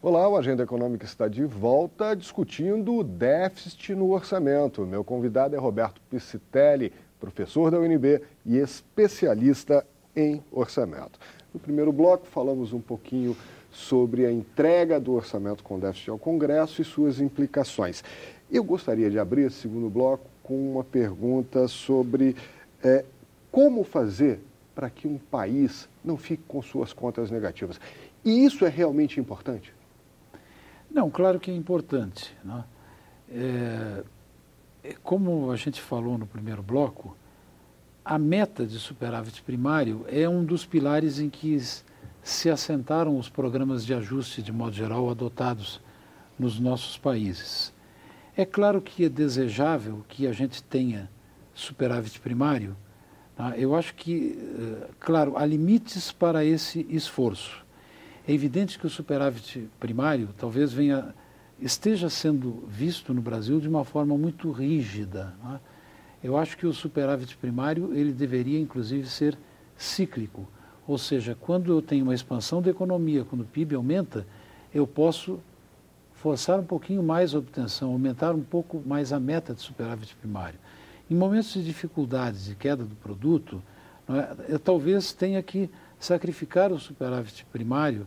Olá, o Agenda Econômica está de volta discutindo o déficit no orçamento. Meu convidado é Roberto Piscitelli, professor da UNB e especialista em orçamento. No primeiro bloco, falamos um pouquinho sobre a entrega do orçamento com déficit ao Congresso e suas implicações. Eu gostaria de abrir esse segundo bloco com uma pergunta sobre como fazer para que um país não fique com suas contas negativas. E isso é realmente importante? Não, claro que é importante, né? Como a gente falou no primeiro bloco, a meta de superávit primário é um dos pilares em que se assentaram os programas de ajuste, de modo geral, adotados nos nossos países. É claro que é desejável que a gente tenha superávit primário, tá? Eu acho que, claro, há limites para esse esforço. É evidente que o superávit primário talvez esteja sendo visto no Brasil de uma forma muito rígida, né? Eu acho que o superávit primário ele deveria, inclusive, ser cíclico. Ou seja, quando eu tenho uma expansão da economia, quando o PIB aumenta, eu posso forçar um pouquinho mais a obtenção, aumentar um pouco mais a meta de superávit primário. Em momentos de dificuldades, de queda do produto, eu talvez tenha que sacrificar o superávit primário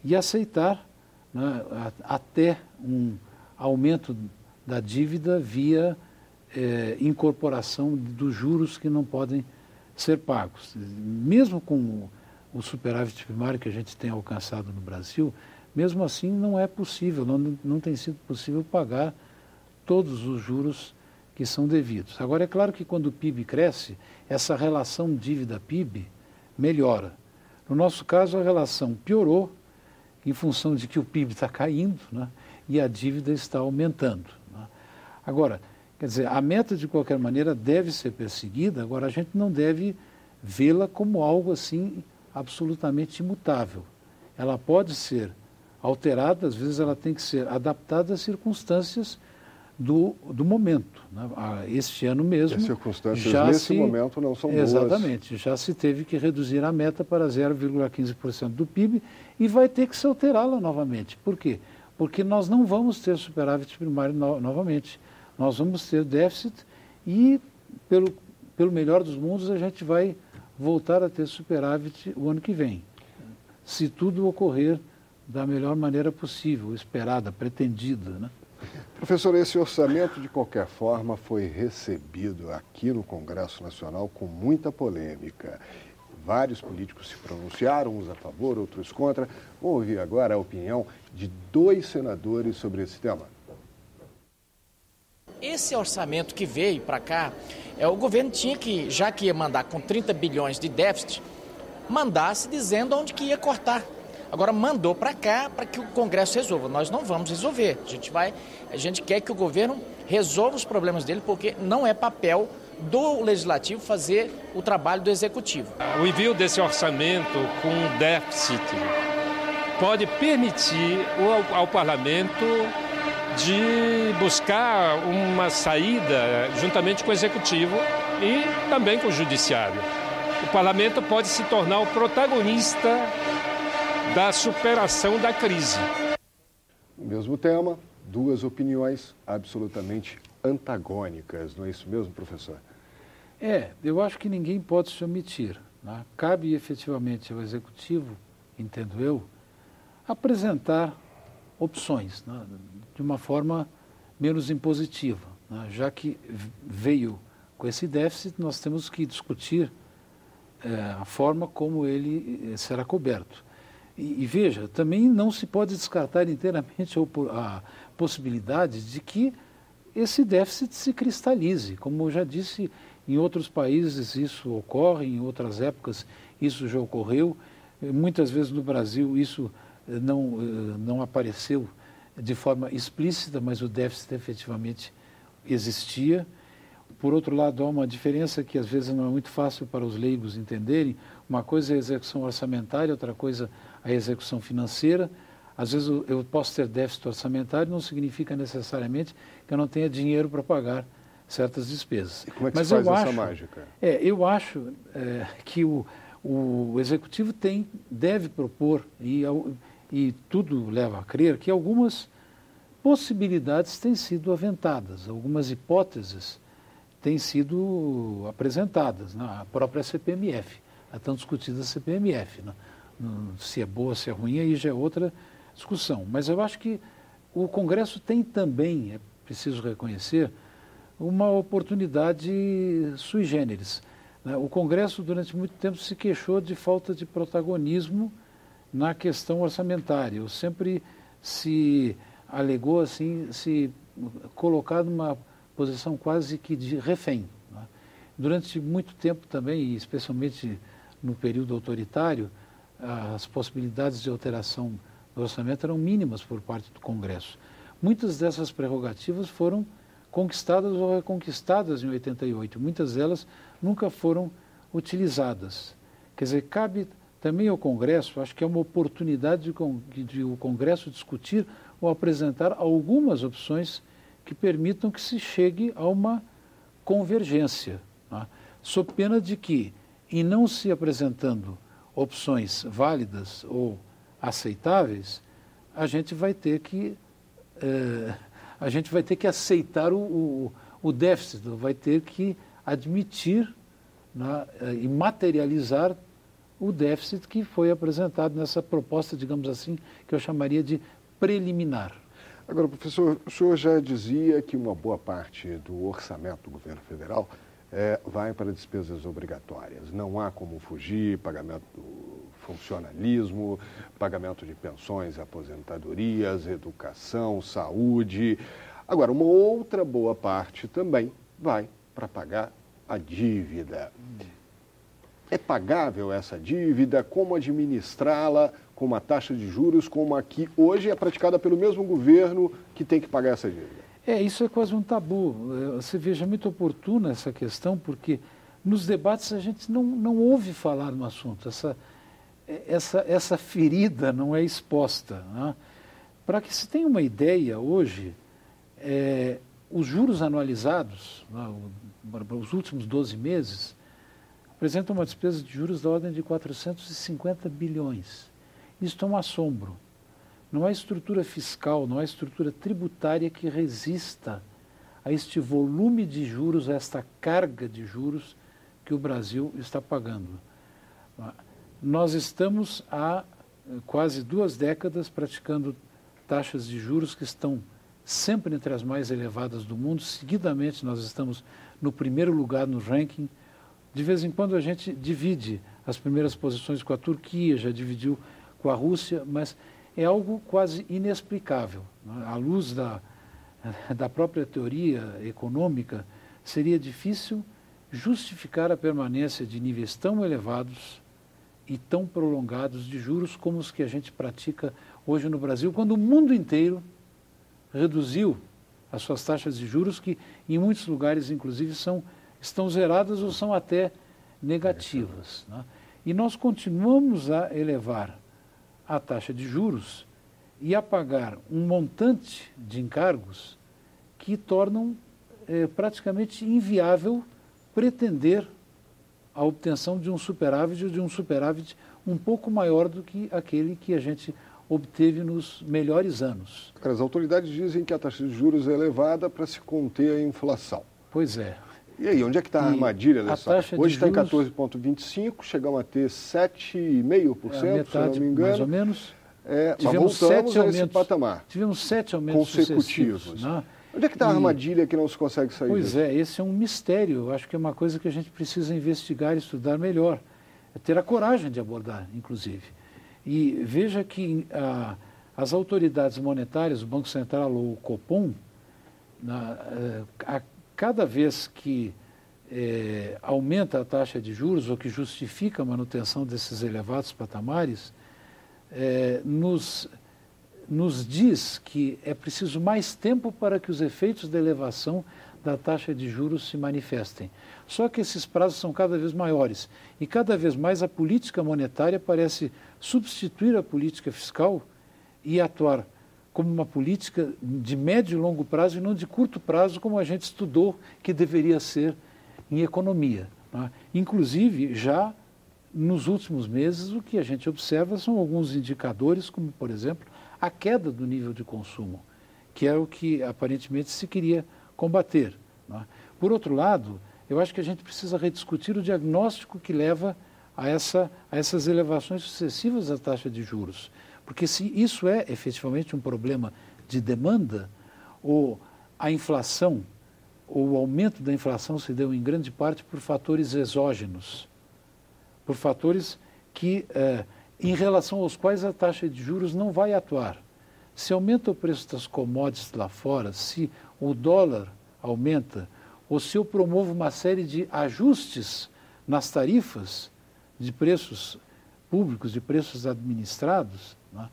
e aceitar, né, até um aumento da dívida via incorporação dos juros que não podem ser pagos. Mesmo com o superávit primário que a gente tem alcançado no Brasil, mesmo assim não é possível, não tem sido possível pagar todos os juros que são devidos. Agora, é claro que quando o PIB cresce, essa relação dívida-PIB melhora. No nosso caso, a relação piorou em função de que o PIB está caindo, né, e a dívida está aumentando, né. Agora, quer dizer, a meta, de qualquer maneira, deve ser perseguida, agora a gente não deve vê-la como algo assim absolutamente imutável. Ela pode ser alterada, às vezes ela tem que ser adaptada às circunstâncias do momento, né? Este ano mesmo... As circunstâncias nesse momento não são boas. Exatamente, já se teve que reduzir a meta para 0,15% do PIB e vai ter que se alterá-la novamente. Por quê? Porque nós não vamos ter superávit primário novamente. Nós vamos ter déficit e, pelo melhor dos mundos, a gente vai voltar a ter superávit o ano que vem. Se tudo ocorrer da melhor maneira possível, esperada, pretendida, né? Professor, esse orçamento, de qualquer forma, foi recebido aqui no Congresso Nacional com muita polêmica. Vários políticos se pronunciaram, uns a favor, outros contra. Vamos ouvir agora a opinião de 2 senadores sobre esse tema. Esse orçamento que veio para cá, o governo tinha que, já que ia mandar com 30 bilhões de déficit, mandasse dizendo onde que ia cortar. Agora mandou para cá para que o Congresso resolva. Nós não vamos resolver. A gente quer que o governo resolva os problemas dele, porque não é papel do Legislativo fazer o trabalho do Executivo. O envio desse orçamento com déficit pode permitir ao Parlamento de buscar uma saída juntamente com o Executivo e também com o Judiciário. O Parlamento pode se tornar o protagonista da superação da crise. O mesmo tema, 2 opiniões absolutamente antagônicas, não é isso mesmo, professor? Eu acho que ninguém pode se omitir, né? Cabe efetivamente ao Executivo, entendo eu, apresentar opções, né, de uma forma menos impositiva, né? Já que veio com esse déficit, nós temos que discutir a forma como ele será coberto. E veja, também não se pode descartar inteiramente a possibilidade de que esse déficit se cristalize. Como eu já disse, em outros países isso ocorre, em outras épocas isso já ocorreu. Muitas vezes no Brasil isso não apareceu de forma explícita, mas o déficit efetivamente existia. Por outro lado, há uma diferença que às vezes não é muito fácil para os leigos entenderem. Uma coisa é a execução orçamentária, outra coisa a execução financeira. Às vezes eu posso ter déficit orçamentário, não significa necessariamente que eu não tenha dinheiro para pagar certas despesas. E como é que se faz essa mágica? Eu acho que o Executivo deve propor, e e tudo leva a crer que algumas possibilidades têm sido aventadas, algumas hipóteses têm sido apresentadas na própria CPMF, a tão discutida CPMF. Né? Se é boa, se é ruim, aí já é outra discussão. Mas eu acho que o Congresso tem também, é preciso reconhecer, uma oportunidade sui generis. Né? O Congresso, durante muito tempo, se queixou de falta de protagonismo na questão orçamentária. Sempre se alegou, assim, se colocar numa posição quase que de refém. Né? Durante muito tempo também, e especialmente no período autoritário, as possibilidades de alteração do orçamento eram mínimas por parte do Congresso. Muitas dessas prerrogativas foram conquistadas ou reconquistadas em 88. Muitas delas nunca foram utilizadas. Quer dizer, cabe também ao Congresso, acho que é uma oportunidade de o Congresso discutir ou apresentar algumas opções que permitam que se chegue a uma convergência, né? Sob pena de que, em não se apresentando opções válidas ou aceitáveis, a gente vai ter que aceitar o déficit, vai ter que admitir, né, e materializar o déficit que foi apresentado nessa proposta, digamos assim, que eu chamaria de preliminar. Agora, professor, o senhor já dizia que uma boa parte do orçamento do governo federal vai para despesas obrigatórias. Não há como fugir, pagamento do funcionalismo, pagamento de pensões, aposentadorias, educação, saúde. Agora, uma outra boa parte também vai para pagar a dívida. É pagável essa dívida? Como administrá-la com uma taxa de juros como a que hoje é praticada pelo mesmo governo que tem que pagar essa dívida? Isso é quase um tabu. Você veja, muito oportuna essa questão, porque nos debates a gente não ouve falar no assunto. Essa ferida não é exposta. Né? Para que se tenha uma ideia, hoje, os juros anualizados, né, os últimos 12 meses, apresentam uma despesa de juros da ordem de 450 bilhões. Isto é um assombro. Não há estrutura fiscal, não há estrutura tributária que resista a este volume de juros, a esta carga de juros que o Brasil está pagando. Nós estamos há quase 2 décadas praticando taxas de juros que estão sempre entre as mais elevadas do mundo. Seguidamente nós estamos no primeiro lugar no ranking. De vez em quando a gente divide as primeiras posições com a Turquia, já dividiu com a Rússia, mas é algo quase inexplicável. À luz da própria teoria econômica, seria difícil justificar a permanência de níveis tão elevados e tão prolongados de juros como os que a gente pratica hoje no Brasil, quando o mundo inteiro reduziu as suas taxas de juros, que em muitos lugares, inclusive, estão zeradas ou são até negativas. Né? E nós continuamos a elevar a taxa de juros e a pagar um montante de encargos que tornam praticamente inviável pretender a obtenção de um superávit ou de um superávit um pouco maior do que aquele que a gente obteve nos melhores anos. As autoridades dizem que a taxa de juros é elevada para se conter a inflação. Pois é. E aí, onde é que está a armadilha dessa? Hoje está em 14,25%, chegamos a ter 7,5%, se não me engano. Mais ou menos. Mas voltamos a esse patamar. Tivemos 7 aumentos consecutivos. Né? Onde é que está a armadilha que não se consegue sair disso? Pois é, esse é um mistério. Eu acho que é uma coisa que a gente precisa investigar e estudar melhor. É ter a coragem de abordar, inclusive. E veja que as autoridades monetárias, o Banco Central ou o Copom, cada vez que aumenta a taxa de juros ou que justifica a manutenção desses elevados patamares, nos diz que é preciso mais tempo para que os efeitos da elevação da taxa de juros se manifestem. Só que esses prazos são cada vez maiores e cada vez mais a política monetária parece substituir a política fiscal e atuar como uma política de médio e longo prazo e não de curto prazo, como a gente estudou que deveria ser em economia. Né? Inclusive, já nos últimos meses, o que a gente observa são alguns indicadores, como, por exemplo, a queda do nível de consumo, que é o que aparentemente se queria combater, não é? Por outro lado, eu acho que a gente precisa rediscutir o diagnóstico que leva a essas elevações sucessivas da taxa de juros. Porque se isso é efetivamente um problema de demanda, ou a inflação, ou o aumento da inflação se deu em grande parte por fatores exógenos, por fatores que, em relação aos quais a taxa de juros não vai atuar. Se aumenta o preço das commodities lá fora, se o dólar aumenta, ou se eu promovo uma série de ajustes nas tarifas de preços públicos, de preços administrados, né,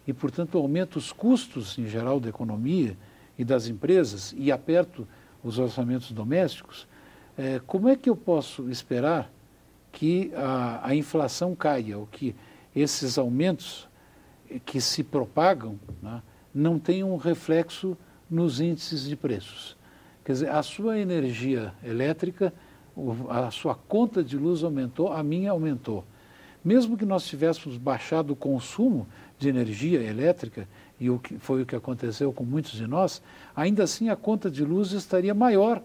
e, portanto, aumento os custos, em geral, da economia e das empresas e aperto os orçamentos domésticos, como é que eu posso esperar que a inflação caia, ou que esses aumentos que se propagam, né, não tenham um reflexo nos índices de preços? Quer dizer, a sua energia elétrica, a sua conta de luz aumentou, a minha aumentou. Mesmo que nós tivéssemos baixado o consumo de energia elétrica, e foi o que aconteceu com muitos de nós, ainda assim a conta de luz estaria maior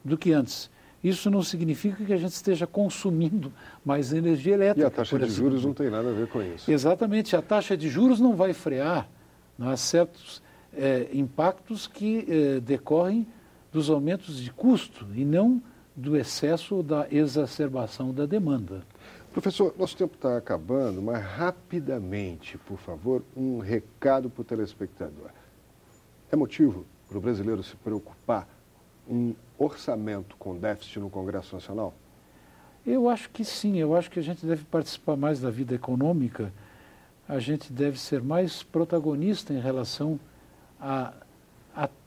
do que antes. Isso não significa que a gente esteja consumindo mais energia elétrica. E a taxa de juros não tem nada a ver com isso. Exatamente, a taxa de juros não vai frear, não há certos impactos que decorrem dos aumentos de custo e não do excesso ou da exacerbação da demanda. Professor, nosso tempo está acabando, mas rapidamente, por favor, um recado para o telespectador. É motivo para o brasileiro se preocupar um orçamento com déficit no Congresso Nacional? Eu acho que sim, eu acho que a gente deve participar mais da vida econômica, a gente deve ser mais protagonista em relação a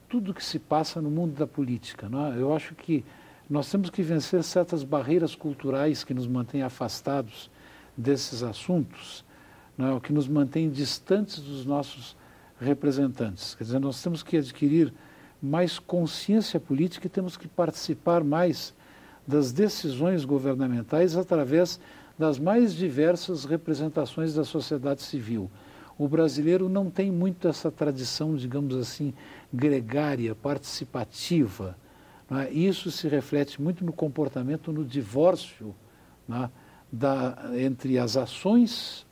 tudo que se passa no mundo da política, não é? Eu acho que nós temos que vencer certas barreiras culturais que nos mantêm afastados desses assuntos, não é? O que nos mantém distantes dos nossos representantes. Quer dizer, nós temos que adquirir mais consciência política e temos que participar mais das decisões governamentais através das mais diversas representações da sociedade civil. O brasileiro não tem muito essa tradição, digamos assim, gregária, participativa. Não é? Isso se reflete muito no comportamento, no divórcio, não é? Entre as ações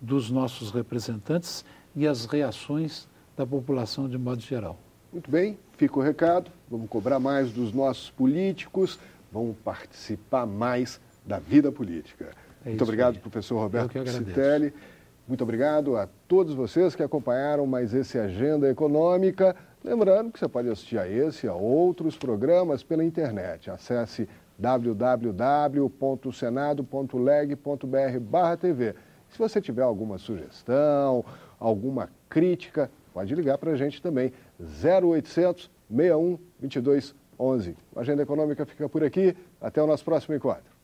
dos nossos representantes e as reações da população de modo geral. Muito bem, fica o recado. Vamos cobrar mais dos nossos políticos, vamos participar mais da vida política. Muito obrigado, professor Roberto Piscitelli. Muito obrigado a todos vocês que acompanharam mais esse Agenda Econômica. Lembrando que você pode assistir a esse e a outros programas pela internet. Acesse www.senado.leg.br/TV. Se você tiver alguma sugestão, alguma crítica, pode ligar para a gente também. 0800 61 22 11. A Agenda Econômica fica por aqui. Até o nosso próximo encontro.